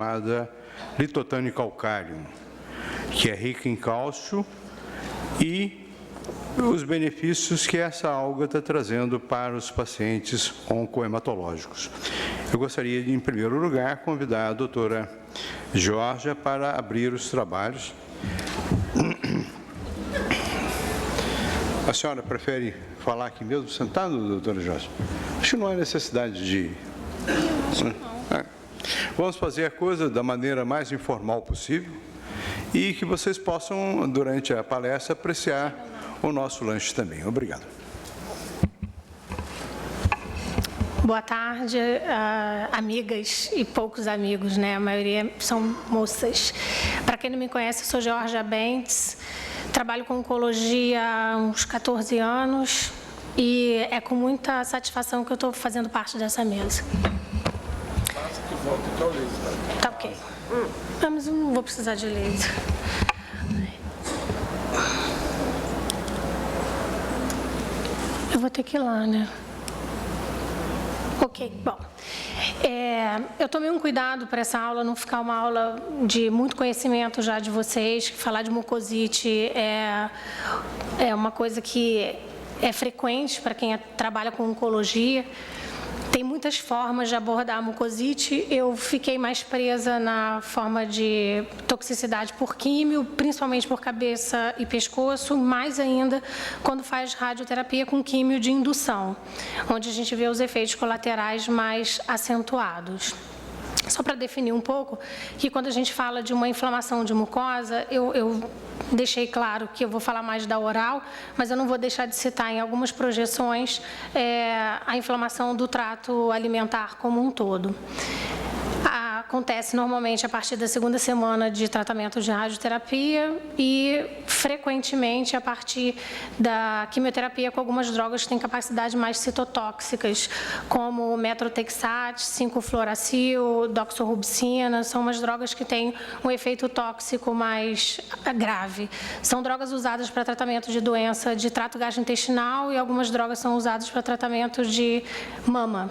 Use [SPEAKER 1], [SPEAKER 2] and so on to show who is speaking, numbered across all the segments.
[SPEAKER 1] chamada Litotane calcário, que é rica em cálcio, e os benefícios que essa alga está trazendo para os pacientes oncohematológicos. Eu gostaria de, em primeiro lugar, convidar a doutora Georgia para abrir os trabalhos. A senhora prefere falar aqui mesmo, sentado, doutora Jorge? Acho que não há necessidade de... Vamos fazer a coisa da maneira mais informal possível e que vocês possam, durante a palestra, apreciar o nosso lanche também. Obrigado.
[SPEAKER 2] Boa tarde, amigas e poucos amigos, né? A maioria são moças. Para quem não me conhece, eu sou Georgia Bentes. Trabalho com oncologia há uns 14 anos e é com muita satisfação que eu estou fazendo parte dessa mesa. Tá ok. Mas eu não vou precisar de laser. Eu vou ter que ir lá, né? Ok, bom. Eu tomei um cuidado para essa aula não ficar uma aula de muito conhecimento já de vocês, que falar de mucosite é uma coisa que é frequente para quem trabalha com oncologia. Tem muitas formas de abordar a mucosite. Eu fiquei mais presa na forma de toxicidade por químio, principalmente por cabeça e pescoço, mais ainda quando faz radioterapia com químio de indução, onde a gente vê os efeitos colaterais mais acentuados. Só para definir um pouco, que quando a gente fala de uma inflamação de mucosa, eu deixei claro que eu vou falar mais da oral, mas eu não vou deixar de citar em algumas projeções a inflamação do trato alimentar como um todo. Acontece normalmente a partir da segunda semana de tratamento de radioterapia e frequentemente a partir da quimioterapia com algumas drogas que têm capacidade mais citotóxicas, como metrotexate, 5-fluoracil, doxorubicina, são umas drogas que têm um efeito tóxico mais grave. São drogas usadas para tratamento de doença de trato gastrointestinal e algumas drogas são usadas para tratamento de mama.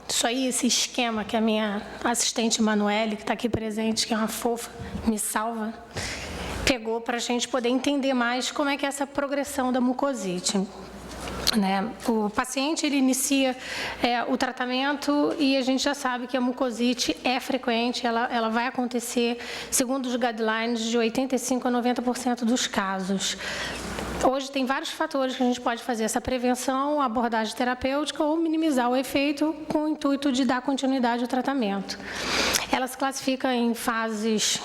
[SPEAKER 2] Isso aí, esse esquema que a minha assistente Manuele, que está aqui presente, que é uma fofa, me salva, pegou para a gente poder entender mais como é que é essa progressão da mucosite. Né? O paciente ele inicia o tratamento e a gente já sabe que a mucosite é frequente, ela vai acontecer, segundo os guidelines, de 85% a 90% dos casos. Hoje tem vários fatores que a gente pode fazer essa prevenção, abordagem terapêutica ou minimizar o efeito com o intuito de dar continuidade ao tratamento. Ela se classifica em fases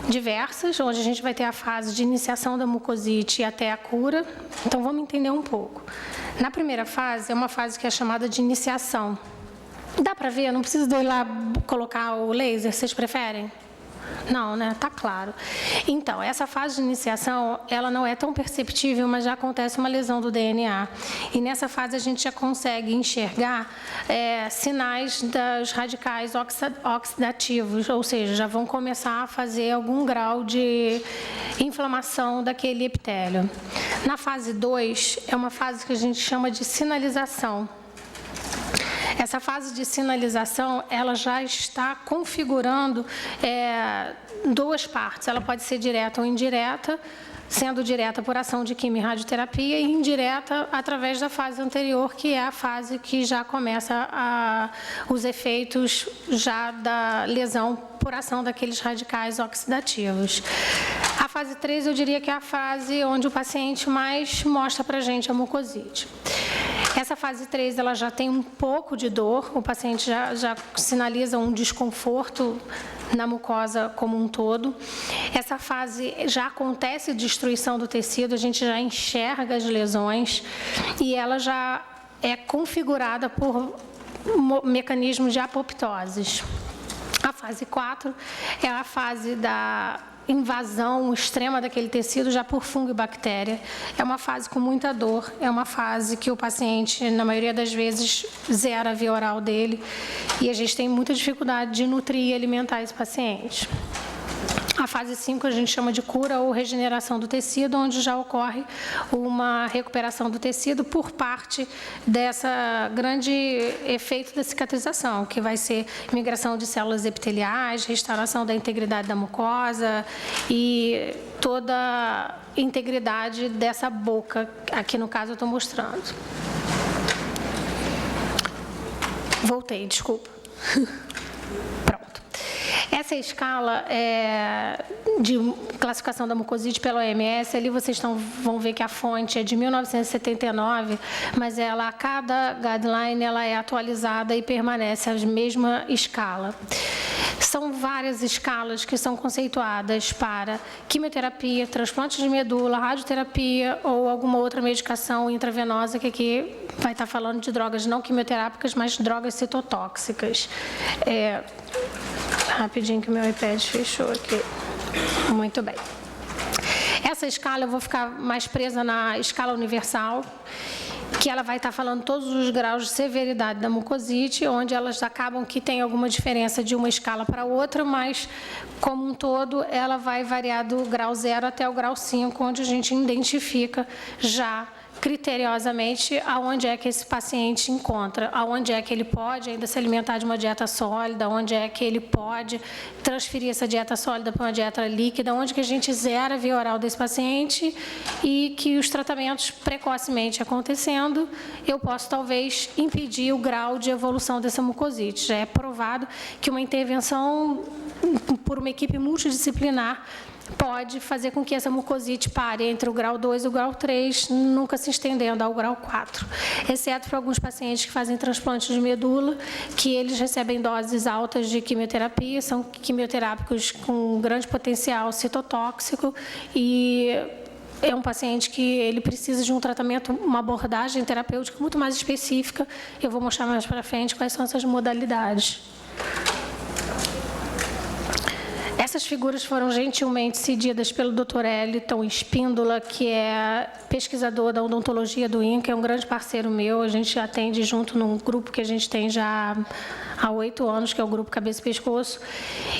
[SPEAKER 2] diversas, onde a gente vai ter a fase de iniciação da mucosite até a cura. Então, vamos entender um pouco. Na primeira fase, é uma fase que é chamada de iniciação. Dá para ver? Não preciso de eu ir lá colocar o laser, vocês preferem? Não, né? Tá claro. Então, essa fase de iniciação, ela não é tão perceptível, mas já acontece uma lesão do DNA. E nessa fase a gente já consegue enxergar sinais dos radicais oxidativos, ou seja, já vão começar a fazer algum grau de inflamação daquele epitélio. Na fase 2, é uma fase que a gente chama de sinalização. Essa fase de sinalização, ela já está configurando duas partes. Ela pode ser direta ou indireta, sendo direta por ação de quimio e radioterapia e indireta através da fase anterior, que é a fase que já começa os efeitos já da lesão por ação daqueles radicais oxidativos. A fase 3, eu diria que é a fase onde o paciente mais mostra para a gente a mucosite. Essa fase 3, ela já tem um pouco de dor, o paciente já sinaliza um desconforto na mucosa como um todo. Essa fase já acontece destruição do tecido, a gente já enxerga as lesões e ela já é configurada por mecanismos de apoptoses. A fase 4 é a fase da invasão extrema daquele tecido já por fungo e bactéria. É uma fase com muita dor, é uma fase que o paciente, na maioria das vezes, zera a via oral dele e a gente tem muita dificuldade de nutrir e alimentar esse paciente. A fase 5 a gente chama de cura ou regeneração do tecido, onde já ocorre uma recuperação do tecido por parte dessa grande efeito da cicatrização, que vai ser migração de células epiteliais, restauração da integridade da mucosa e toda a integridade dessa boca, aqui no caso eu estou mostrando. Voltei, desculpa. Pronto. Essa escala de classificação da mucosite pela OMS, ali vocês vão ver que a fonte é de 1979, mas ela, a cada guideline ela é atualizada e permanece a mesma escala. São várias escalas que são conceituadas para quimioterapia, transplante de medula, radioterapia ou alguma outra medicação intravenosa, que aqui vai estar falando de drogas não quimioterápicas, mas drogas citotóxicas. Rapidinho que meu iPad fechou aqui. Muito bem. Essa escala eu vou ficar mais presa na escala universal, que ela vai estar falando todos os graus de severidade da mucosite, onde elas acabam que tem alguma diferença de uma escala para outra, mas, como um todo, ela vai variar do grau 0 até o grau 5, onde a gente identifica já criteriosamente aonde é que esse paciente encontra, aonde é que ele pode ainda se alimentar de uma dieta sólida, onde é que ele pode transferir essa dieta sólida para uma dieta líquida, onde que a gente zera a via oral desse paciente e que os tratamentos precocemente acontecendo, eu posso talvez impedir o grau de evolução dessa mucosite. Já é provado que uma intervenção por uma equipe multidisciplinar pode fazer com que essa mucosite pare entre o grau 2 e o grau 3, nunca se estendendo ao grau 4, exceto para alguns pacientes que fazem transplante de medula, que eles recebem doses altas de quimioterapia, são quimioterápicos com grande potencial citotóxico e é um paciente que ele precisa de um tratamento, uma abordagem terapêutica muito mais específica. Eu vou mostrar mais para frente quais são essas modalidades. Essas figuras foram gentilmente cedidas pelo Dr. Eliton Espíndola, que é pesquisador da odontologia do INCA, é um grande parceiro meu, a gente atende junto num grupo que a gente tem já há 8 anos, que é o grupo Cabeça e Pescoço,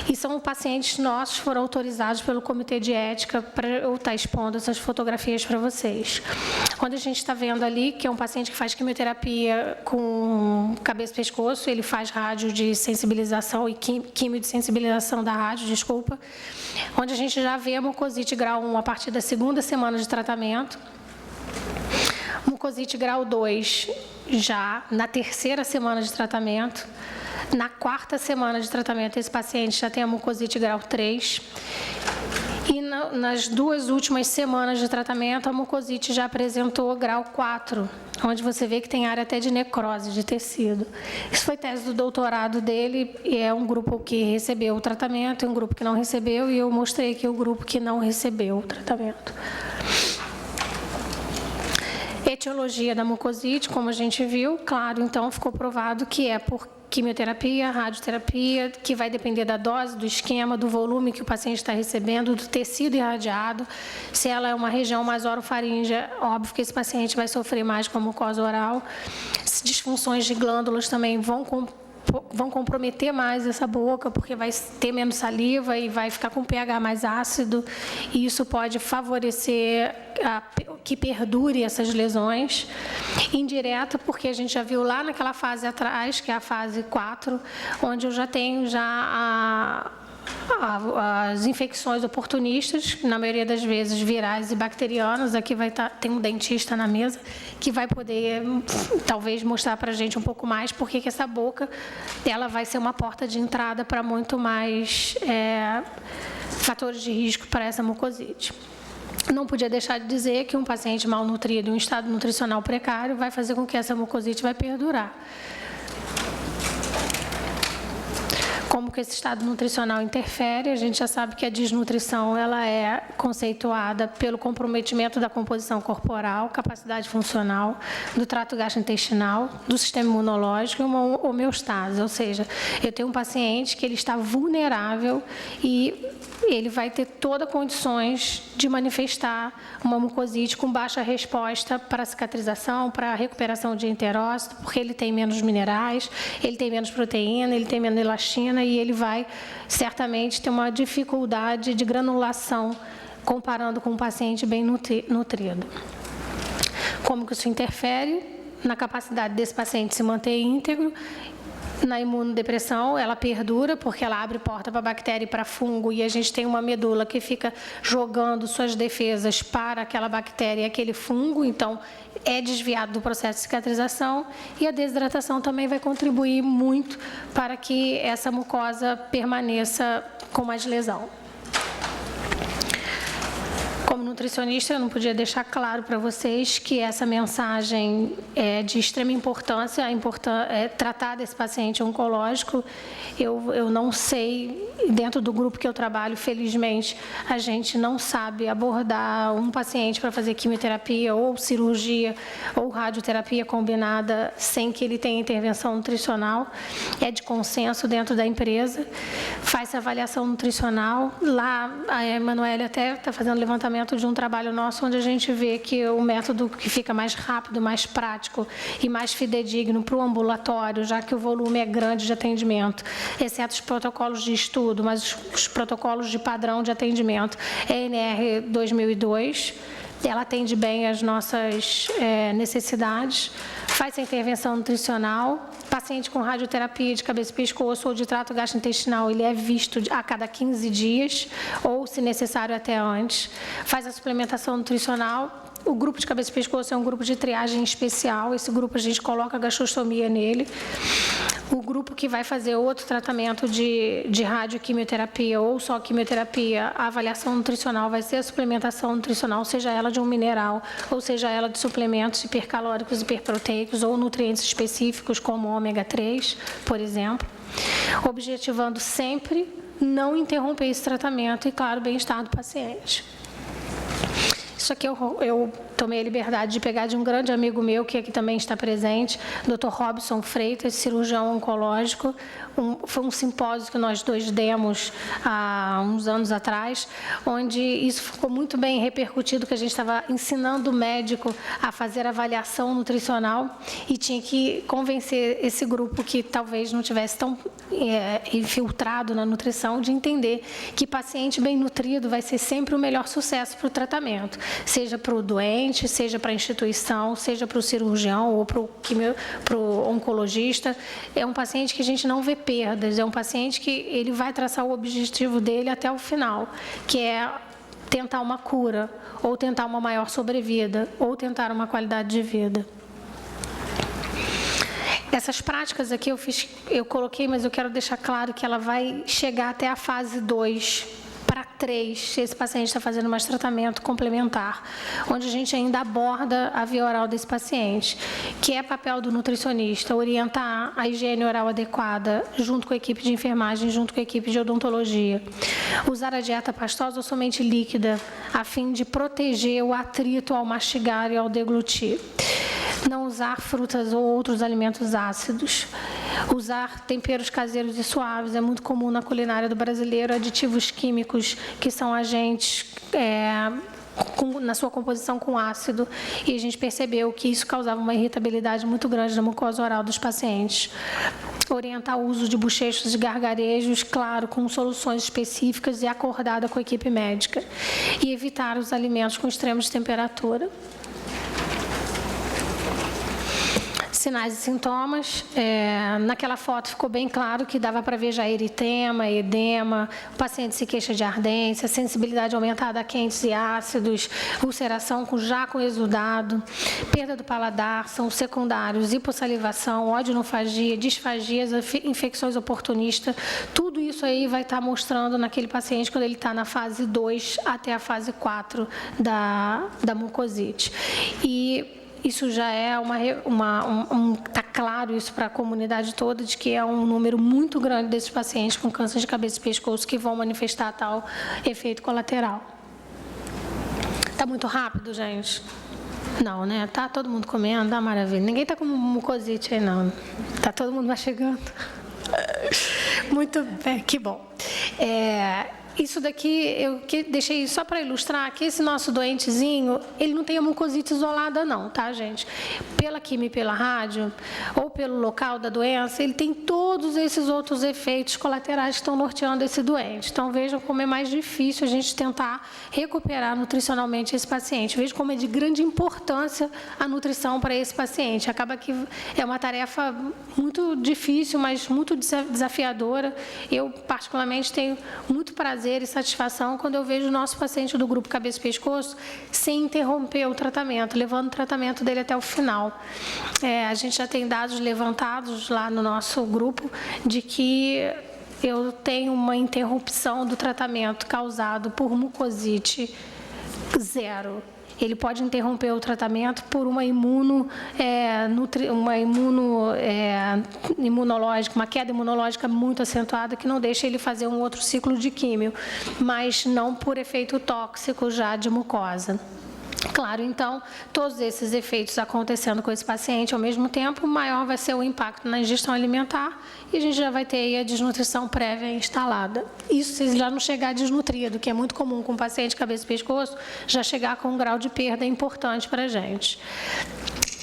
[SPEAKER 2] e são pacientes nossos, foram autorizados pelo Comitê de Ética para eu estar expondo essas fotografias para vocês. Quando a gente está vendo ali, que é um paciente que faz quimioterapia com cabeça e pescoço, ele faz rádio de sensibilização e quimio de sensibilização da rádio, desculpa, onde a gente já vê a mucosite grau 1 a partir da 2ª semana de tratamento, mucosite grau 2 já na 3ª semana de tratamento, na 4ª semana de tratamento esse paciente já tem a mucosite grau 3, e nas 2 últimas semanas de tratamento a mucosite já apresentou grau 4, onde você vê que tem área até de necrose de tecido. Isso foi tese do doutorado dele, e é um grupo que recebeu o tratamento e um grupo que não recebeu, e eu mostrei aqui o grupo que não recebeu o tratamento. Etiologia da mucosite, como a gente viu, claro, então ficou provado que é por quimioterapia, radioterapia, que vai depender da dose, do esquema, do volume que o paciente está recebendo, do tecido irradiado. Se ela é uma região mais orofaríngea, óbvio que esse paciente vai sofrer mais com a mucosa oral. Disfunções de glândulas também vão comprometer mais essa boca, porque vai ter menos saliva e vai ficar com um pH mais ácido, e isso pode favorecer que perdure essas lesões. Indireta, porque a gente já viu lá naquela fase atrás, que é a fase 4, onde eu já tenho as infecções oportunistas, na maioria das vezes virais e bacterianas. Aqui tem um dentista na mesa que vai poder talvez mostrar para a gente um pouco mais porque que essa boca ela vai ser uma porta de entrada para muito mais fatores de risco para essa mucosite. Não podia deixar de dizer que um paciente malnutrido em um estado nutricional precário vai fazer com que essa mucosite vai perdurar. Como que esse estado nutricional interfere? A gente já sabe que a desnutrição ela é conceituada pelo comprometimento da composição corporal, capacidade funcional, do trato gastrointestinal, do sistema imunológico e uma homeostase. Ou seja, eu tenho um paciente que ele está vulnerável e ele vai ter todas as condições de manifestar uma mucosite com baixa resposta para cicatrização, para recuperação de enterócito, porque ele tem menos minerais, ele tem menos proteína, ele tem menos elastina e ele vai certamente ter uma dificuldade de granulação comparando com um paciente bem nutrido. Como que isso interfere na capacidade desse paciente se manter íntegro? Na imunodepressão, ela perdura, porque ela abre porta para bactéria e para fungo, e a gente tem uma medula que fica jogando suas defesas para aquela bactéria e aquele fungo, então é desviado do processo de cicatrização, e a desidratação também vai contribuir muito para que essa mucosa permaneça com mais lesão. Como nutricionista, eu não podia deixar claro para vocês que essa mensagem é de extrema importância, tratar desse paciente oncológico. Eu não sei, dentro do grupo que eu trabalho, felizmente, a gente não sabe abordar um paciente para fazer quimioterapia ou cirurgia ou radioterapia combinada sem que ele tenha intervenção nutricional. É de consenso dentro da empresa, faz avaliação nutricional. Lá, a Emanuele até está fazendo levantamento de um trabalho nosso, onde a gente vê que o método que fica mais rápido, mais prático e mais fidedigno para o ambulatório, já que o volume é grande de atendimento, exceto os protocolos de estudo, mas os protocolos de padrão de atendimento, é NR 2002, ela atende bem as nossas necessidades, faz a intervenção nutricional. Paciente com radioterapia de cabeça e pescoço ou de trato gastrointestinal, ele é visto a cada 15 dias, ou, se necessário, até antes. Faz a suplementação nutricional. O grupo de cabeça e pescoço é um grupo de triagem especial. Esse grupo a gente coloca a gastrostomia nele. O grupo que vai fazer outro tratamento de radioquimioterapia ou só quimioterapia, a avaliação nutricional vai ser a suplementação nutricional, seja ela de um mineral, ou seja ela de suplementos hipercalóricos, hiperproteicos ou nutrientes específicos, como ômega 3, por exemplo. Objetivando sempre não interromper esse tratamento e, claro, o bem-estar do paciente. Isso aqui eu tomei a liberdade de pegar de um grande amigo meu, que aqui também está presente, Dr. Robson Freitas, cirurgião oncológico. Foi um simpósio que nós dois demos há uns anos atrás, onde isso ficou muito bem repercutido, que a gente estava ensinando o médico a fazer avaliação nutricional e tinha que convencer esse grupo que talvez não tivesse tão infiltrado na nutrição, de entender que paciente bem nutrido vai ser sempre o melhor sucesso para o tratamento, seja para o doente, seja para a instituição, seja para o cirurgião ou para o oncologista. É um paciente que a gente não vê perdas, é um paciente que ele vai traçar o objetivo dele até o final, que é tentar uma cura, ou tentar uma maior sobrevida, ou tentar uma qualidade de vida. Essas práticas aqui eu coloquei, mas eu quero deixar claro que ela vai chegar até a fase 2, para 3, se esse paciente está fazendo mais tratamento complementar, onde a gente ainda aborda a via oral desse paciente, que é papel do nutricionista, orientar a higiene oral adequada, junto com a equipe de enfermagem, junto com a equipe de odontologia. Usar a dieta pastosa ou somente líquida, a fim de proteger o atrito ao mastigar e ao deglutir. Não usar frutas ou outros alimentos ácidos. Usar temperos caseiros e suaves. É muito comum na culinária do brasileiro aditivos químicos que são agentes na sua composição com ácido, e a gente percebeu que isso causava uma irritabilidade muito grande na mucosa oral dos pacientes. Orientar o uso de bochechos e gargarejos, claro, com soluções específicas e acordada com a equipe médica. E evitar os alimentos com extremos de temperatura. Sinais e sintomas. Naquela foto ficou bem claro que dava para ver já eritema, edema, o paciente se queixa de ardência, sensibilidade aumentada a quentes e ácidos, ulceração com exudado, perda do paladar, são secundários, hipossalivação, odinofagia, disfagias, infecções oportunistas. Tudo isso aí vai estar mostrando naquele paciente quando ele está na fase 2 até a fase 4 da mucosite. E isso já é está claro isso para a comunidade toda, de que é um número muito grande desses pacientes com câncer de cabeça e pescoço que vão manifestar tal efeito colateral. Está muito rápido, gente? Não, né? Tá todo mundo comendo, tá maravilha. Ninguém está com mucosite aí, não. Tá todo mundo mastigando. Muito bem, que bom. Isso daqui, eu deixei só para ilustrar que esse nosso doentezinho, ele não tem a mucosite isolada não, tá, gente? Pela quimio e pela rádio, ou pelo local da doença, ele tem todos esses outros efeitos colaterais que estão norteando esse doente. Então, vejam como é mais difícil a gente tentar recuperar nutricionalmente esse paciente. Vejam como é de grande importância a nutrição para esse paciente. Acaba que é uma tarefa muito difícil, mas muito desafiadora. Eu, particularmente, tenho muito prazer e satisfação quando eu vejo o nosso paciente do grupo cabeça e pescoço sem interromper o tratamento, levando o tratamento dele até o final. A gente já tem dados levantados lá no nosso grupo de que eu tenho uma interrupção do tratamento causado por mucosite zero. Ele pode interromper o tratamento por uma imunológica, uma queda imunológica muito acentuada que não deixa ele fazer um outro ciclo de químio, mas não por efeito tóxico já de mucosa. Claro, então, todos esses efeitos acontecendo com esse paciente ao mesmo tempo, maior vai ser o impacto na ingestão alimentar e a gente já vai ter aí a desnutrição prévia instalada. Isso se já não chegar desnutrido, que é muito comum com o paciente cabeça e pescoço, já chegar com um grau de perda importante para a gente.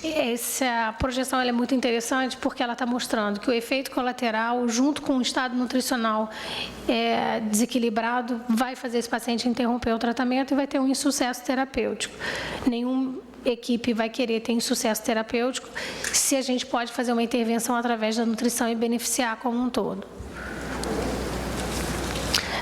[SPEAKER 2] Essa projeção ela é muito interessante porque ela está mostrando que o efeito colateral, junto com o estado nutricional desequilibrado, vai fazer esse paciente interromper o tratamento e vai ter um insucesso terapêutico. Nenhuma equipe vai querer ter insucesso terapêutico se a gente pode fazer uma intervenção através da nutrição e beneficiar como um todo.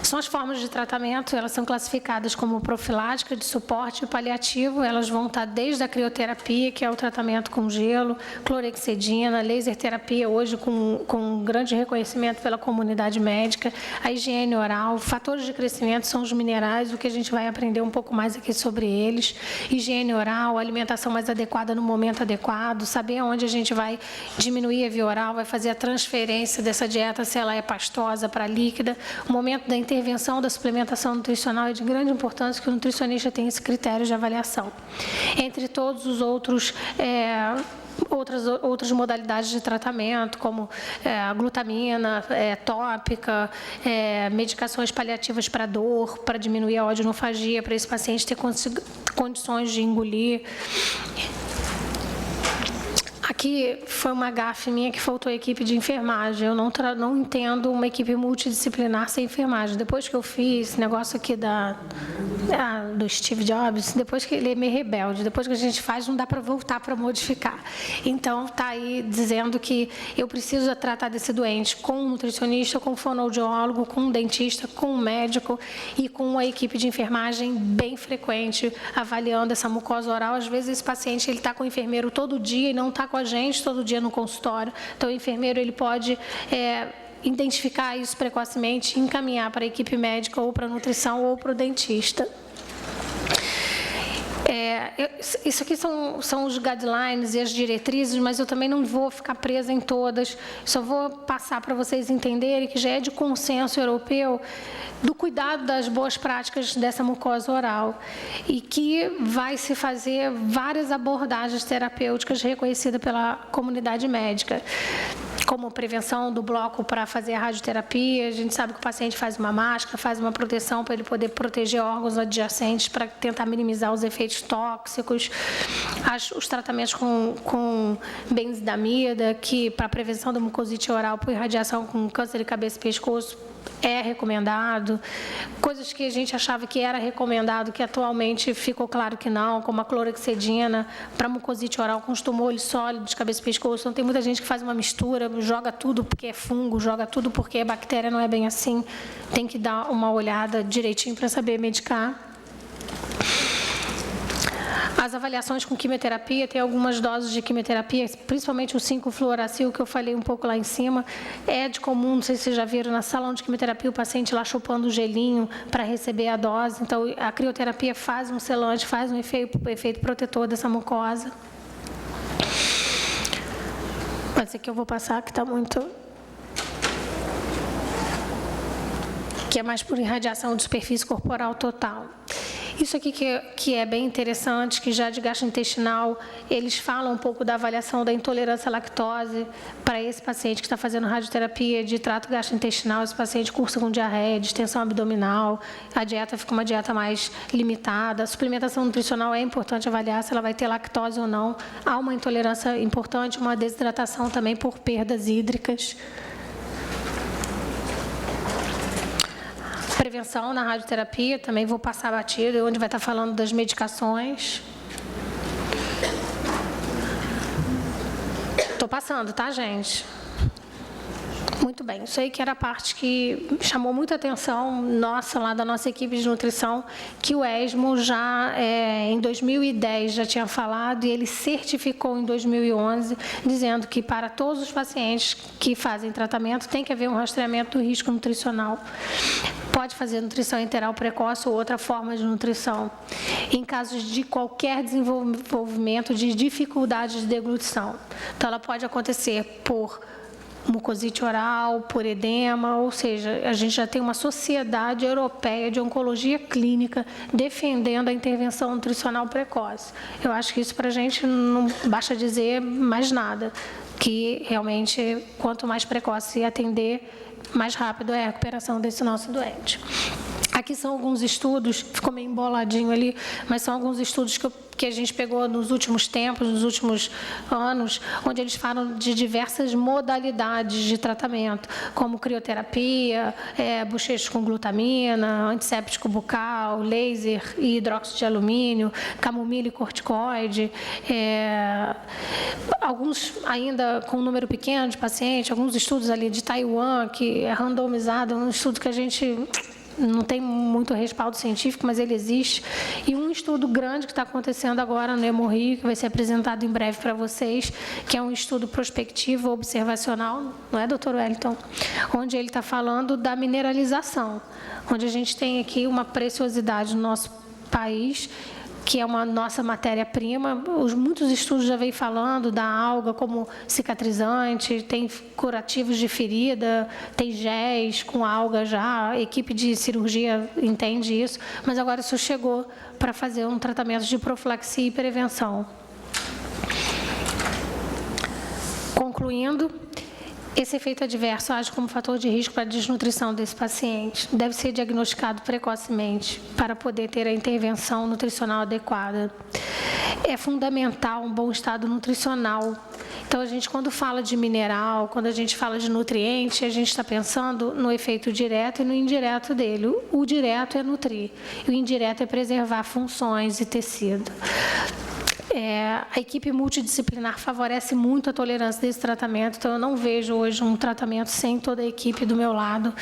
[SPEAKER 2] São as formas de tratamento, elas são classificadas como profilática, de suporte e paliativo. Elas vão estar desde a crioterapia, que é o tratamento com gelo, clorexidina, laser terapia, hoje com grande reconhecimento pela comunidade médica, a higiene oral, fatores de crescimento são os minerais, o que a gente vai aprender um pouco mais aqui sobre eles. Higiene oral, alimentação mais adequada no momento adequado, saber onde a gente vai diminuir a via oral, vai fazer a transferência dessa dieta, se ela é pastosa para líquida, o momento da intervenção da suplementação nutricional é de grande importância que o nutricionista tenha esse critério de avaliação. Entre todos os outros outras modalidades de tratamento, como a glutamina tópica, medicações paliativas para dor, para diminuir a odinofagia, para esse paciente ter condições de engolir. Aqui foi uma gafe minha que faltou a equipe de enfermagem. Eu não entendo uma equipe multidisciplinar sem enfermagem. Depois que eu fiz esse negócio aqui do Steve Jobs, depois que ele é meio rebelde, depois que a gente faz, não dá para voltar para modificar. Então, está aí dizendo que eu preciso tratar desse doente com um nutricionista, com um fonoaudiólogo, com um dentista, com um médico e com uma equipe de enfermagem bem frequente, avaliando essa mucosa oral. Às vezes, esse paciente está com o enfermeiro todo dia e não está com a gente todo dia no consultório. Então, o enfermeiro ele pode identificar isso precocemente e encaminhar para a equipe médica ou para a nutrição ou para o dentista. Isso aqui são os guidelines e as diretrizes, mas eu também não vou ficar presa em todas, só vou passar para vocês entenderem que já é de consenso europeu do cuidado das boas práticas dessa mucosa oral e que vai se fazer várias abordagens terapêuticas reconhecidas pela comunidade médica, como prevenção do bloco para fazer a radioterapia. A gente sabe que o paciente faz uma máscara, faz uma proteção para ele poder proteger órgãos adjacentes para tentar minimizar os efeitos tóxicos. Os tratamentos com benzidamida, que para prevenção da mucosite oral por irradiação com câncer de cabeça e pescoço, é recomendado. Coisas que a gente achava que era recomendado, que atualmente ficou claro que não, como a clorexidina para mucosite oral com os tumores sólidos de cabeça e pescoço. Então, tem muita gente que faz uma mistura, joga tudo porque é fungo, joga tudo porque é bactéria, não é bem assim. Tem que dar uma olhada direitinho para saber medicar. As avaliações com quimioterapia, tem algumas doses de quimioterapia, principalmente o 5-fluoracil, que eu falei um pouco lá em cima, é de comum, não sei se vocês já viram, na salão de quimioterapia, o paciente lá chupando o gelinho para receber a dose. Então, a crioterapia faz um selante, faz um efeito protetor dessa mucosa. Mas esse aqui eu vou passar, que está muito... que é mais por irradiação de superfície corporal total. Isso aqui que é bem interessante, que já de gastrointestinal, eles falam um pouco da avaliação da intolerância à lactose para esse paciente que está fazendo radioterapia de trato gastrointestinal, esse paciente cursa com diarreia, distensão abdominal, a dieta fica uma dieta mais limitada, a suplementação nutricional é importante avaliar se ela vai ter lactose ou não, há uma intolerância importante, uma desidratação também por perdas hídricas. Prevenção na radioterapia, também vou passar batido, onde vai estar falando das medicações. Estou passando, tá, gente? Muito bem, isso aí que era a parte que chamou muita atenção nossa, lá da nossa equipe de nutrição, que o ESMO já em 2010 já tinha falado e ele certificou em 2011, dizendo que para todos os pacientes que fazem tratamento tem que haver um rastreamento do risco nutricional. Pode fazer nutrição enteral precoce ou outra forma de nutrição, em casos de qualquer desenvolvimento de dificuldade de deglutição. Então, ela pode acontecer por mucosite oral, por edema, ou seja, a gente já tem uma sociedade europeia de oncologia clínica defendendo a intervenção nutricional precoce. Eu acho que isso para a gente não basta dizer mais nada, que realmente quanto mais precoce atender, mais rápido é a recuperação desse nosso doente. Aqui são alguns estudos, ficou meio emboladinho ali, mas são alguns estudos que a gente pegou nos últimos tempos, nos últimos anos, onde eles falam de diversas modalidades de tratamento, como crioterapia, bochechos com glutamina, antisséptico bucal, laser e hidróxido de alumínio, camomila e corticoide, alguns ainda com um número pequeno de pacientes, alguns estudos ali de Taiwan, que é randomizado, um estudo que a gente não tem muito respaldo científico, mas ele existe. E um estudo grande que está acontecendo agora no Hemorrio, que vai ser apresentado em breve para vocês, que é um estudo prospectivo, observacional, não é, doutor Wellington? Onde ele está falando da mineralização, onde a gente tem aqui uma preciosidade no nosso país, que é uma nossa matéria-prima. Muitos estudos já vêm falando da alga como cicatrizante, tem curativos de ferida, tem géis com alga já, a equipe de cirurgia entende isso, mas agora isso chegou para fazer um tratamento de profilaxia e prevenção. Concluindo, esse efeito adverso age como fator de risco para a desnutrição desse paciente. Deve ser diagnosticado precocemente para poder ter a intervenção nutricional adequada. É fundamental um bom estado nutricional. Então, a gente, quando fala de mineral, quando a gente fala de nutriente, a gente está pensando no efeito direto e no indireto dele. O direto é nutrir, e o indireto é preservar funções e tecido. A equipe multidisciplinar favorece muito a tolerância desse tratamento, então eu não vejo hoje um tratamento sem toda a equipe do meu lado.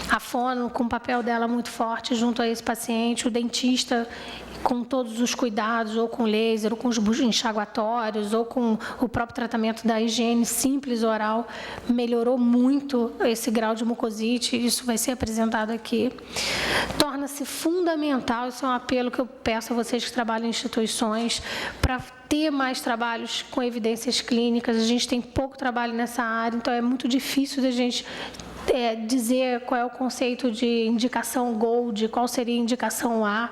[SPEAKER 2] A fono, com o papel dela muito forte junto a esse paciente, o dentista com todos os cuidados, ou com laser, ou com os enxaguatórios, ou com o próprio tratamento da higiene simples oral, melhorou muito esse grau de mucosite, isso vai ser apresentado aqui. Torna-se fundamental, isso é um apelo que eu peço a vocês que trabalham em instituições, para ter mais trabalhos com evidências clínicas. A gente tem pouco trabalho nessa área, então é muito difícil da gente dizer qual é o conceito de indicação GOLD, qual seria a indicação A,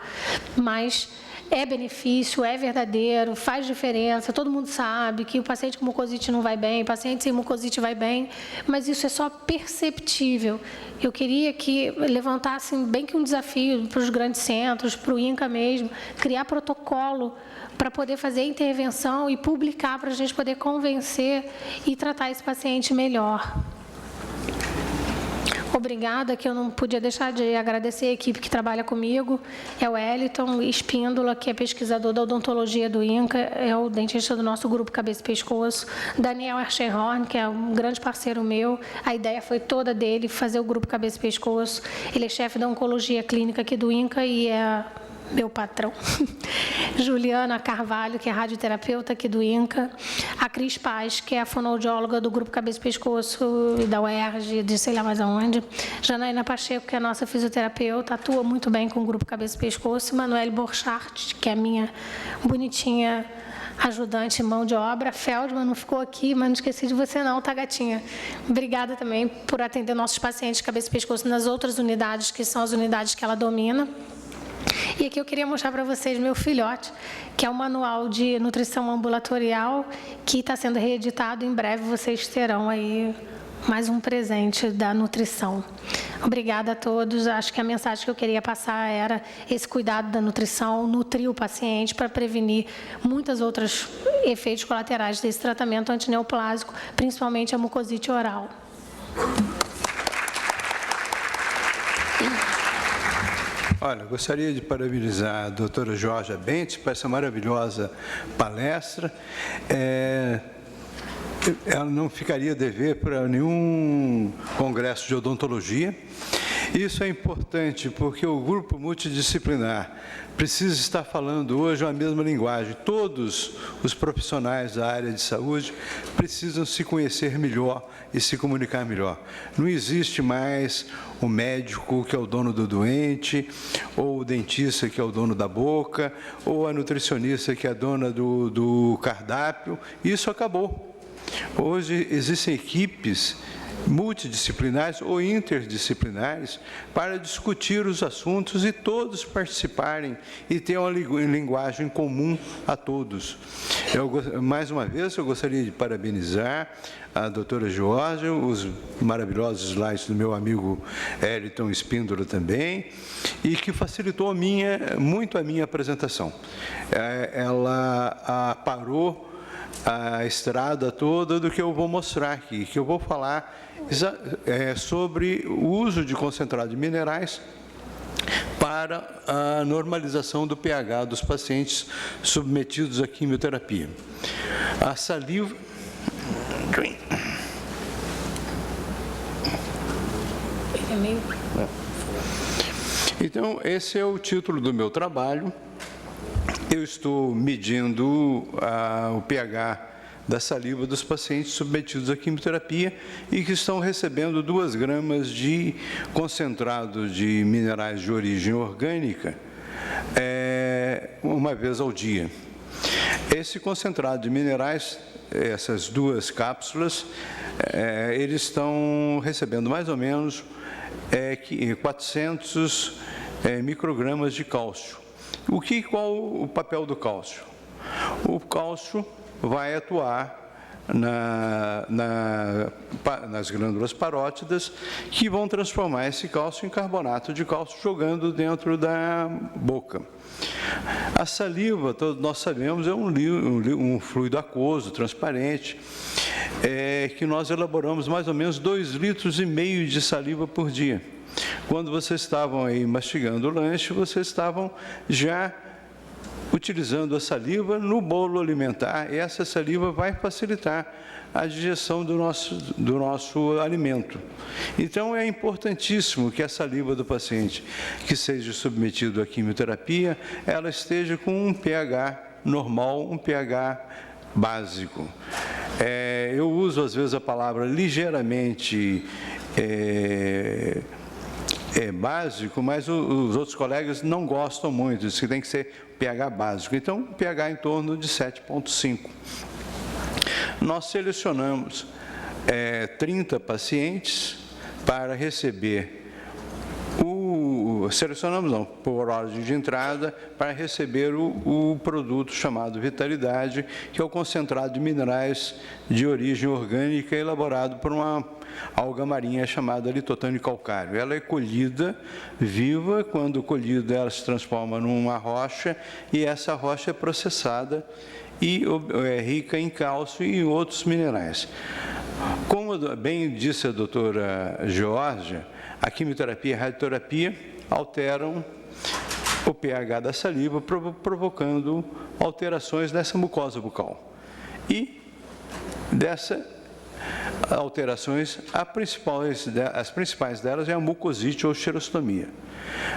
[SPEAKER 2] mas é benefício, é verdadeiro, faz diferença, todo mundo sabe que o paciente com mucosite não vai bem, o paciente sem mucosite vai bem, mas isso é só perceptível. Eu queria que levantassem bem que um desafio para os grandes centros, para o INCA mesmo, criar protocolo para poder fazer a intervenção e publicar para a gente poder convencer e tratar esse paciente melhor. Obrigada, que eu não podia deixar de agradecer a equipe que trabalha comigo, é o Wellington Espíndola, que é pesquisador da odontologia do INCA, é o dentista do nosso grupo Cabeça e Pescoço, Daniel Erschenhorn, que é um grande parceiro meu, a ideia foi toda dele, fazer o grupo Cabeça e Pescoço, ele é chefe da oncologia clínica aqui do INCA e é meu patrão. Juliana Carvalho, que é radioterapeuta aqui do INCA. A Cris Paz, que é a fonoaudióloga do Grupo Cabeça e Pescoço da UERJ, de sei lá mais aonde. Janaína Pacheco, que é a nossa fisioterapeuta, atua muito bem com o Grupo Cabeça e Pescoço. Manuele Borchardt, que é a minha bonitinha ajudante mão de obra. Feldman não ficou aqui, mas não esqueci de você não, tá, gatinha? Obrigada também por atender nossos pacientes de cabeça e pescoço nas outras unidades, que são as unidades que ela domina. E aqui eu queria mostrar para vocês meu filhote, que é um manual de nutrição ambulatorial que está sendo reeditado. Em breve vocês terão aí mais um presente da nutrição. Obrigada a todos. Acho que a mensagem que eu queria passar era esse cuidado da nutrição, nutrir o paciente para prevenir muitos outros efeitos colaterais desse tratamento antineoplásico, principalmente a mucosite oral.
[SPEAKER 1] Olha, gostaria de parabenizar a doutora Georgia Bentes por essa maravilhosa palestra. Ela não ficaria a dever para nenhum congresso de odontologia. Isso é importante porque o grupo multidisciplinar precisa estar falando hoje a mesma linguagem. Todos os profissionais da área de saúde precisam se conhecer melhor e se comunicar melhor. Não existe mais o médico que é o dono do doente, ou o dentista que é o dono da boca, ou a nutricionista que é a dona do cardápio. Isso acabou. Hoje existem equipes multidisciplinares ou interdisciplinares para discutir os assuntos e todos participarem e ter uma linguagem comum a todos. Mais uma vez, eu gostaria de parabenizar a doutora Georgia, os maravilhosos slides do meu amigo Eliton Espíndola também, e que facilitou muito a minha apresentação. Ela parou a estrada toda do que eu vou mostrar aqui, que eu vou falar sobre o uso de concentrado de minerais para a normalização do pH dos pacientes submetidos à quimioterapia. A saliva... Então, esse é o título do meu trabalho. Eu estou medindo o pH da saliva dos pacientes submetidos à quimioterapia e que estão recebendo 2 gramas de concentrado de minerais de origem orgânica uma vez ao dia. Esse concentrado de minerais, essas 2 cápsulas, eles estão recebendo mais ou menos 400 microgramas de cálcio. Qual o papel do cálcio? O cálcio vai atuar nas glândulas parótidas, que vão transformar esse cálcio em carbonato de cálcio, jogando dentro da boca. A saliva, todos nós sabemos, é um fluido aquoso, transparente, que nós elaboramos mais ou menos 2,5 litros de saliva por dia. Quando vocês estavam aí mastigando o lanche, vocês estavam já utilizando a saliva no bolo alimentar, e essa saliva vai facilitar a digestão do nosso alimento. Então, é importantíssimo que a saliva do paciente que seja submetido à quimioterapia, ela esteja com um pH normal, um pH básico. Eu uso, às vezes, a palavra ligeiramente básico, mas os outros colegas não gostam muito, isso tem que ser pH básico. Então, pH em torno de 7,5. Nós selecionamos 30 pacientes para receber selecionamos não, por ordem de entrada, para receber o produto chamado Vitalidade, que é o concentrado de minerais de origem orgânica elaborado por uma alga marinha chamada litotânio calcário. Ela é colhida viva, quando colhida ela se transforma numa rocha, e essa rocha é processada e é rica em cálcio e em outros minerais. Como bem disse a doutora Georgia, a quimioterapia e a radioterapia alteram o pH da saliva, provocando alterações nessa mucosa bucal. E dessas alterações, as principais delas é a mucosite ou xerostomia.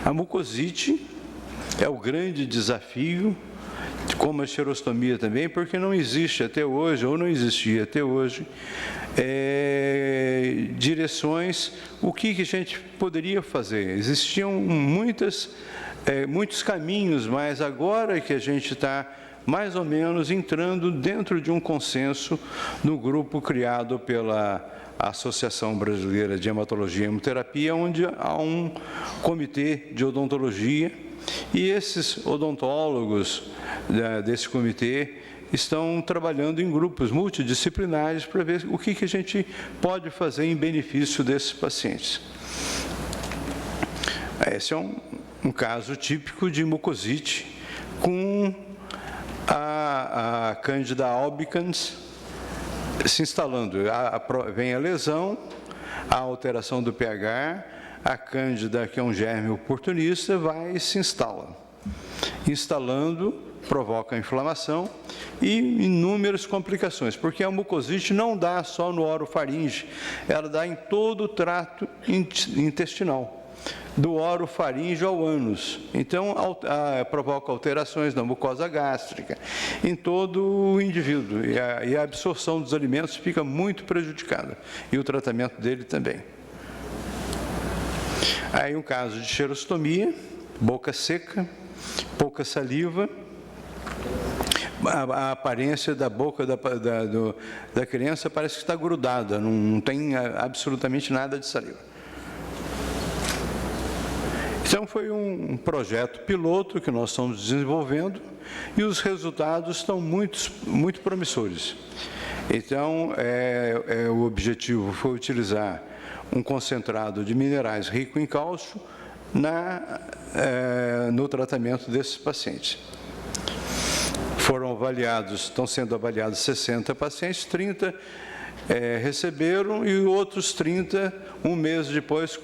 [SPEAKER 1] A mucosite é o grande desafio, como a xerostomia também, porque não existe até hoje, ou não existia até hoje, direções, o que a gente poderia fazer. Existiam muitos caminhos, mas agora que a gente está mais ou menos entrando dentro de um consenso no grupo criado pela Associação Brasileira de Hematologia e Hemoterapia, onde há um comitê de odontologia e esses odontólogos desse comitê estão trabalhando em grupos multidisciplinares para ver o que a gente pode fazer em benefício desses pacientes. Esse é um caso típico de mucosite com a Candida albicans se instalando. Vem a lesão, a alteração do pH, a Cândida, que é um germe oportunista, vai e se instala. Instalando, provoca inflamação e inúmeras complicações, porque a mucosite não dá só no orofaringe, ela dá em todo o trato intestinal, do orofaringe ao ânus. Então, provoca alterações na mucosa gástrica, em todo o indivíduo, e a absorção dos alimentos fica muito prejudicada, e o tratamento dele também. Aí um caso de xerostomia, boca seca, pouca saliva, a aparência da boca da criança parece que está grudada, não tem absolutamente nada de saliva. Então, foi um projeto piloto que nós estamos desenvolvendo e os resultados estão muito promissores. Então, o objetivo foi utilizar um concentrado de minerais rico em cálcio no tratamento desses pacientes. Estão sendo avaliados 60 pacientes, 30 receberam e outros 30, um mês depois,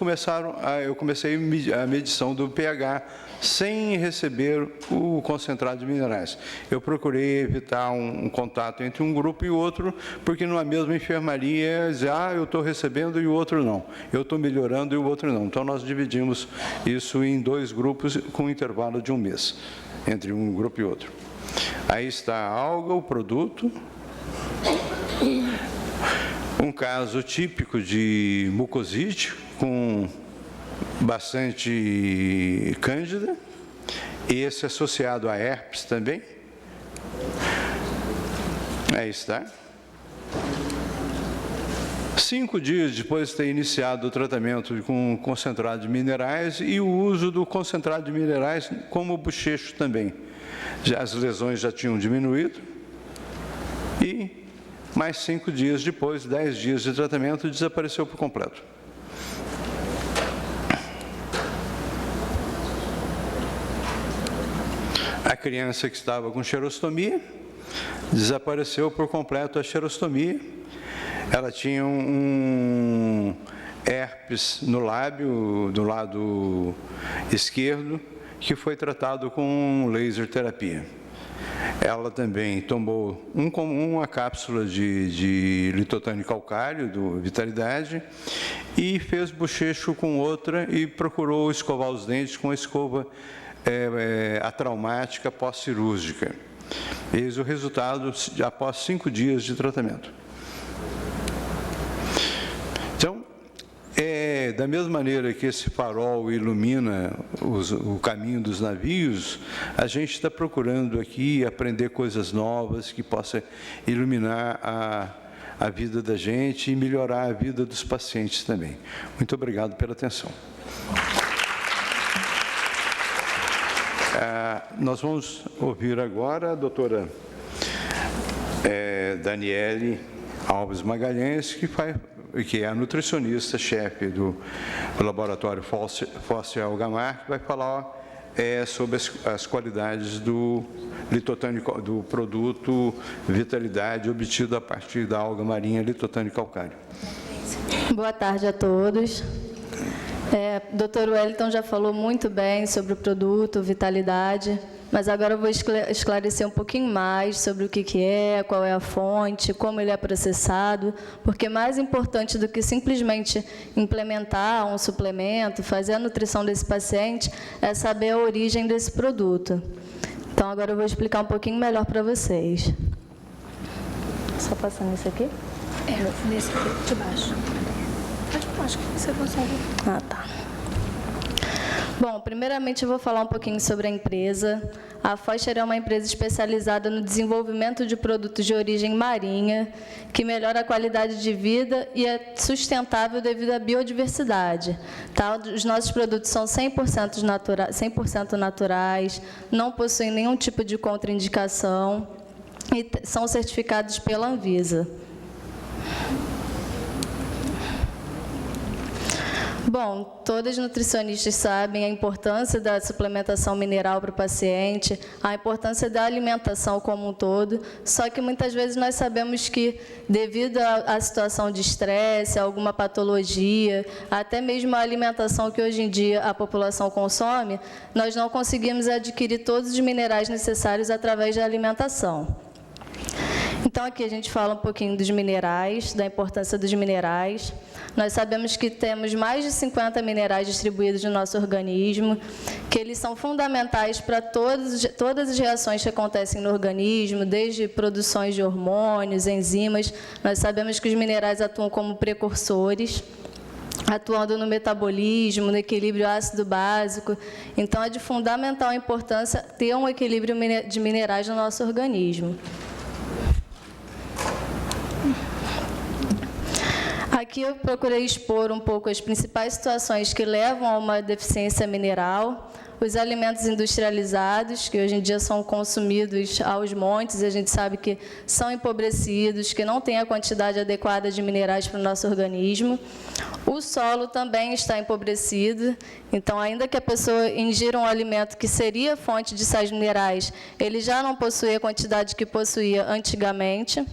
[SPEAKER 1] eu comecei a medição do pH sem receber o concentrado de minerais. Eu procurei evitar um contato entre um grupo e outro, porque numa mesma enfermaria, eu estou recebendo e o outro não. Eu estou melhorando e o outro não. Então, nós dividimos isso em 2 grupos com um intervalo de um mês, entre um grupo e outro. Aí está a alga, o produto. Um caso típico de mucosite com bastante cândida, esse associado a herpes também. Aí está. 5 dias depois de ter iniciado o tratamento com concentrado de minerais e o uso do concentrado de minerais como bochecho também. As lesões já tinham diminuído e mais 5 dias depois, 10 dias de tratamento, desapareceu por completo. A criança que estava com xerostomia, desapareceu por completo a xerostomia. Ela tinha um herpes no lábio, do lado esquerdo, que foi tratado com laser terapia. Ela também tomou uma cápsula de litotânio calcário, do Vitalidade, e fez bochecho com outra e procurou escovar os dentes com a escova atraumática pós-cirúrgica. Eis o resultado após 5 dias de tratamento. Então, da mesma maneira que esse farol ilumina o caminho dos navios, a gente está procurando aqui aprender coisas novas que possam iluminar a vida da gente e melhorar a vida dos pacientes também. Muito obrigado pela atenção. Nós vamos ouvir agora a doutora Daniele Alves Magalhães, que é a nutricionista-chefe do laboratório Foster Algamar, que vai falar sobre as qualidades do litotânio, do produto Vitalidade obtido a partir da alga marinha litotânio calcário.
[SPEAKER 3] Boa tarde a todos. Dr. Wellington já falou muito bem sobre o produto Vitalidade, mas agora eu vou esclarecer um pouquinho mais sobre o que é, qual é a fonte, como ele é processado, porque mais importante do que simplesmente implementar um suplemento, fazer a nutrição desse paciente, é saber a origem desse produto. Então, agora eu vou explicar um pouquinho melhor para vocês. Só passando isso aqui?
[SPEAKER 2] Nesse aqui, de baixo. Pode pôr, acho que você consegue.
[SPEAKER 3] Ah, tá. Bom, primeiramente eu vou falar um pouquinho sobre a empresa. A Foster é uma empresa especializada no desenvolvimento de produtos de origem marinha, que melhora a qualidade de vida e é sustentável devido à biodiversidade. Tá? Os nossos produtos são 100% naturais, não possuem nenhum tipo de contraindicação e são certificados pela Anvisa. Bom, todas as nutricionistas sabem a importância da suplementação mineral para o paciente, a importância da alimentação como um todo, só que muitas vezes nós sabemos que, devido à situação de estresse, alguma patologia, até mesmo a alimentação que hoje em dia a população consome, nós não conseguimos adquirir todos os minerais necessários através da alimentação. Então, aqui a gente fala um pouquinho dos minerais, da importância dos minerais. Nós sabemos que temos mais de 50 minerais distribuídos no nosso organismo, que eles são fundamentais para todas as reações que acontecem no organismo, desde produções de hormônios, enzimas. Nós sabemos que os minerais atuam como precursores, atuando no metabolismo, no equilíbrio ácido-básico. Então, é de fundamental importância ter um equilíbrio de minerais no nosso organismo. Aqui eu procurei expor um pouco as principais situações que levam a uma deficiência mineral, os alimentos industrializados, que hoje em dia são consumidos aos montes, e a gente sabe que são empobrecidos, que não têm a quantidade adequada de minerais para o nosso organismo. O solo também está empobrecido, então, ainda que a pessoa ingira um alimento que seria fonte de sais minerais, ele já não possui a quantidade que possuía antigamente.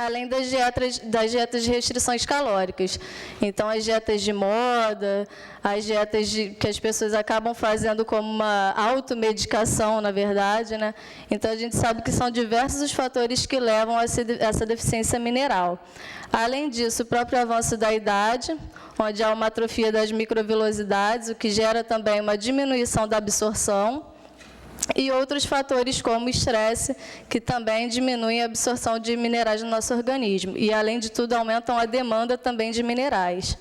[SPEAKER 3] Além das dietas de restrições calóricas. Então, as dietas de moda, as dietas que as pessoas acabam fazendo como uma automedicação, na verdade, né? Então, a gente sabe que são diversos os fatores que levam a essa deficiência mineral. Além disso, o próprio avanço da idade, onde há uma atrofia das microvilosidades, o que gera também uma diminuição da absorção, e outros fatores como o estresse, que também diminuem a absorção de minerais no nosso organismo. E, além de tudo, aumentam a demanda também de minerais.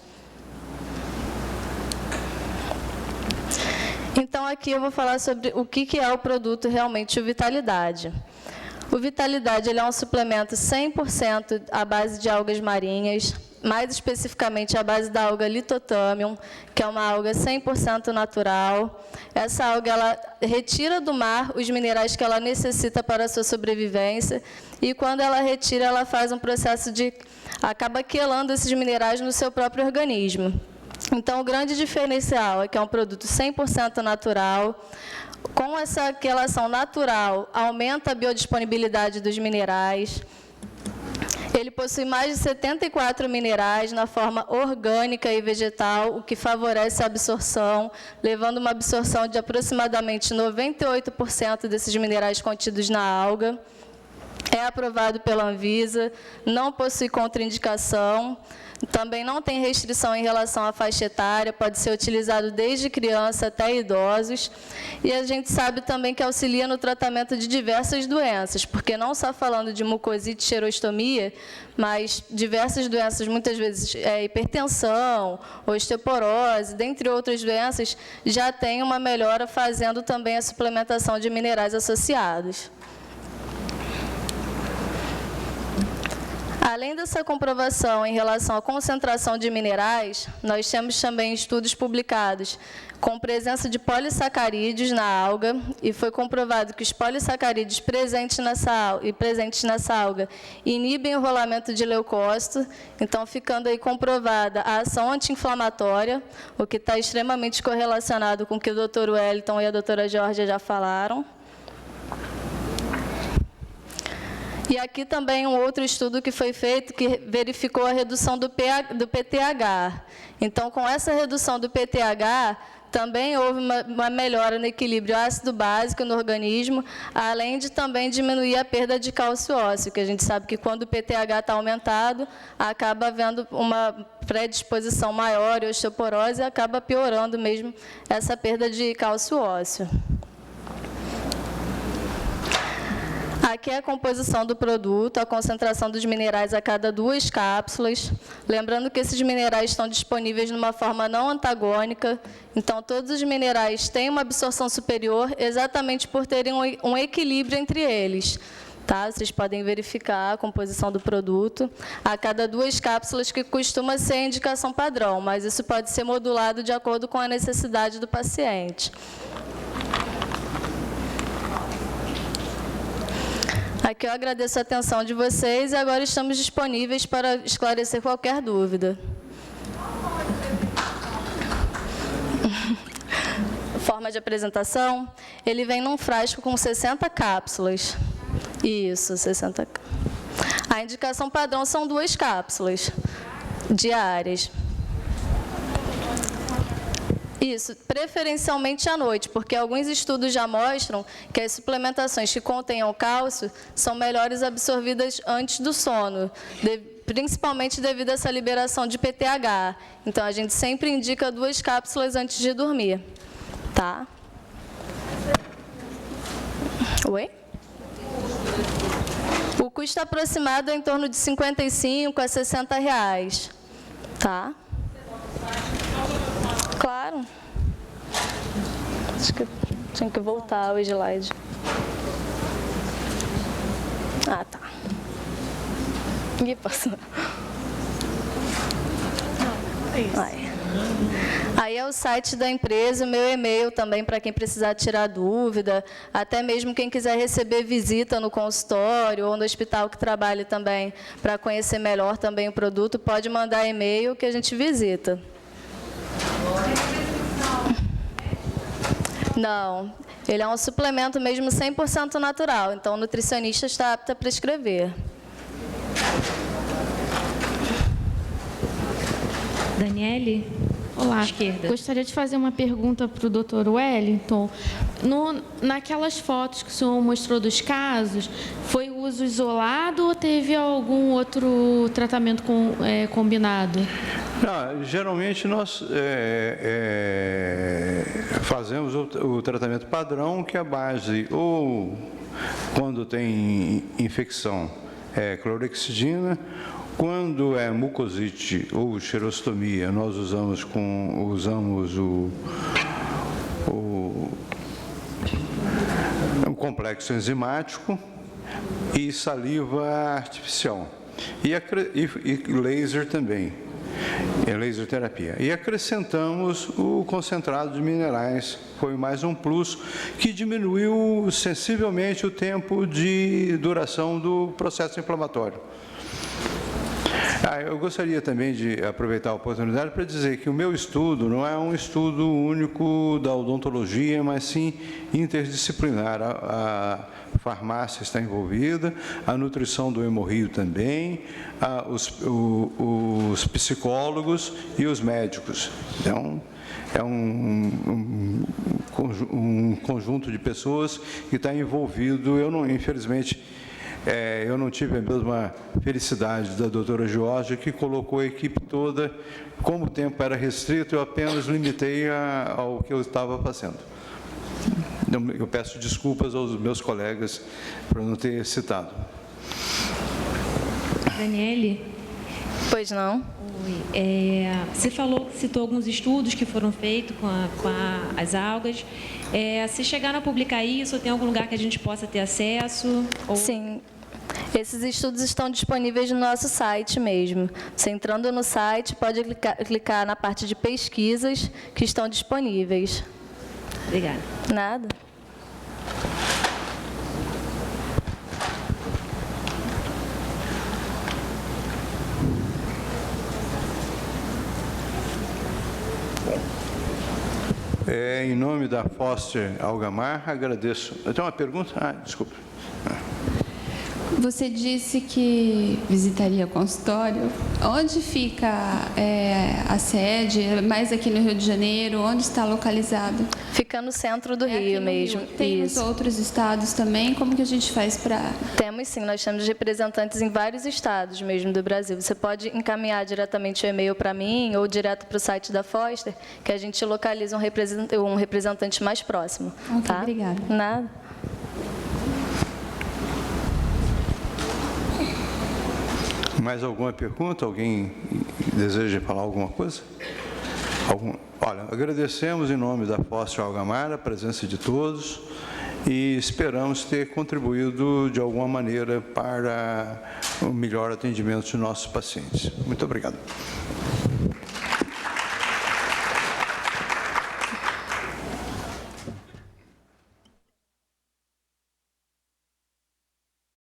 [SPEAKER 3] Então, aqui eu vou falar sobre o que é o produto realmente o Vitalidade. O Vitalidade ele é um suplemento 100% à base de algas marinhas, mais especificamente à base da alga Lithothamium, que é uma alga 100% natural. Essa alga ela retira do mar os minerais que ela necessita para a sua sobrevivência, e quando ela retira, ela faz um processo de... acaba quelando esses minerais no seu próprio organismo. Então, o grande diferencial é que é um produto 100% natural. Com essa quelação natural, aumenta a biodisponibilidade dos minerais. Ele possui mais de 74 minerais na forma orgânica e vegetal, o que favorece a absorção, levando uma absorção de aproximadamente 98% desses minerais contidos na alga. É aprovado pela Anvisa, não possui contraindicação, também não tem restrição em relação à faixa etária, pode ser utilizado desde criança até idosos. E a gente sabe também que auxilia no tratamento de diversas doenças, porque não só falando de mucosite e xerostomia, mas diversas doenças, muitas vezes hipertensão, osteoporose, dentre outras doenças, já tem uma melhora fazendo também a suplementação de minerais associados. Além dessa comprovação em relação à concentração de minerais, nós temos também estudos publicados com presença de polissacarídeos na alga, e foi comprovado que os polissacarídeos presentes nessa alga inibem o rolamento de leucócito, então ficando aí comprovada a ação anti-inflamatória, o que está extremamente correlacionado com o que o Dr. Wellington e a doutora Georgia já falaram. E aqui também um outro estudo que foi feito, que verificou a redução do PTH. Então, com essa redução do PTH, também houve uma melhora no equilíbrio ácido-básico no organismo, além de também diminuir a perda de cálcio ósseo, que a gente sabe que quando o PTH está aumentado, acaba havendo uma predisposição maior e osteoporose, e acaba piorando mesmo essa perda de cálcio ósseo. Aqui é a composição do produto, a concentração dos minerais a cada 2 cápsulas. Lembrando que esses minerais estão disponíveis de uma forma não antagônica, então todos os minerais têm uma absorção superior exatamente por terem um equilíbrio entre eles. Tá? Vocês podem verificar a composição do produto a cada 2 cápsulas, que costuma ser a indicação padrão, mas isso pode ser modulado de acordo com a necessidade do paciente. Aqui eu agradeço a atenção de vocês e agora estamos disponíveis para esclarecer qualquer dúvida. Forma de apresentação, ele vem num frasco com 60 cápsulas. Isso, 60. A indicação padrão são 2 cápsulas diárias. Isso, preferencialmente à noite, porque alguns estudos já mostram que as suplementações que contenham cálcio são melhores absorvidas antes do sono, principalmente devido a essa liberação de PTH. Então, a gente sempre indica 2 cápsulas antes de dormir. Tá? Oi? O custo aproximado é em torno de R$ 55 a R$ 60. Tá? Claro. Acho que tinha que voltar o slide. Ah, tá. Ih, passou. Aí é o site da empresa, o meu e-mail também para quem precisar tirar dúvida, até mesmo quem quiser receber visita no consultório ou no hospital que trabalhe também, para conhecer melhor também o produto, pode mandar e-mail que a gente visita. Não, ele é um suplemento mesmo 100% natural, então o nutricionista está apto a prescrever.
[SPEAKER 4] Daniele? Olá, gostaria de fazer uma pergunta para o Dr. Wellington. Naquelas fotos que o senhor mostrou dos casos, foi uso isolado ou teve algum outro tratamento combinado?
[SPEAKER 1] Não, geralmente nós fazemos o tratamento padrão, que é a base, ou quando tem infecção, é clorexidina. Quando é mucosite ou xerostomia, nós usamos um complexo enzimático e saliva artificial. E laser também, laser terapia. E acrescentamos o concentrado de minerais, foi mais um plus, que diminuiu sensivelmente o tempo de duração do processo inflamatório. Eu gostaria também de aproveitar a oportunidade para dizer que o meu estudo não é um estudo único da odontologia, mas sim interdisciplinar. A farmácia está envolvida, a nutrição do hemorrio também, os psicólogos e os médicos. Então, é um conjunto de pessoas que está envolvido. Infelizmente, eu não tive a mesma felicidade da doutora Georgia, que colocou a equipe toda. Como o tempo era restrito, eu apenas limitei ao que eu estava fazendo. Eu peço desculpas aos meus colegas por não ter citado.
[SPEAKER 4] Daniele?
[SPEAKER 3] Pois não?
[SPEAKER 4] Oi. Você citou alguns estudos que foram feitos com as algas. Se chegaram a publicar isso, ou tem algum lugar que a gente possa ter acesso? Ou... Sim.
[SPEAKER 3] Esses estudos estão disponíveis no nosso site mesmo. Você entrando no site, pode clicar na parte de pesquisas que estão disponíveis.
[SPEAKER 4] Obrigada.
[SPEAKER 3] Nada.
[SPEAKER 1] Em nome da Foster Algamar, agradeço. Eu tenho uma pergunta? Desculpa.
[SPEAKER 5] Você disse que visitaria consultório. Onde fica a sede? Mais aqui no Rio de Janeiro? Onde está localizado?
[SPEAKER 3] Fica no centro do Rio mesmo.
[SPEAKER 5] Tem nos outros estados também? Como que a gente faz para...
[SPEAKER 3] Temos sim, nós temos representantes em vários estados mesmo do Brasil. Você pode encaminhar diretamente o e-mail para mim ou direto para o site da Foster, que a gente localiza um representante mais próximo.
[SPEAKER 5] Ok,
[SPEAKER 3] tá?
[SPEAKER 5] obrigada.
[SPEAKER 3] Nada.
[SPEAKER 1] Mais alguma pergunta? Alguém deseja falar alguma coisa? Olha, agradecemos em nome da Foster Algamar a presença de todos e esperamos ter contribuído de alguma maneira para o melhor atendimento de nossos pacientes. Muito obrigado.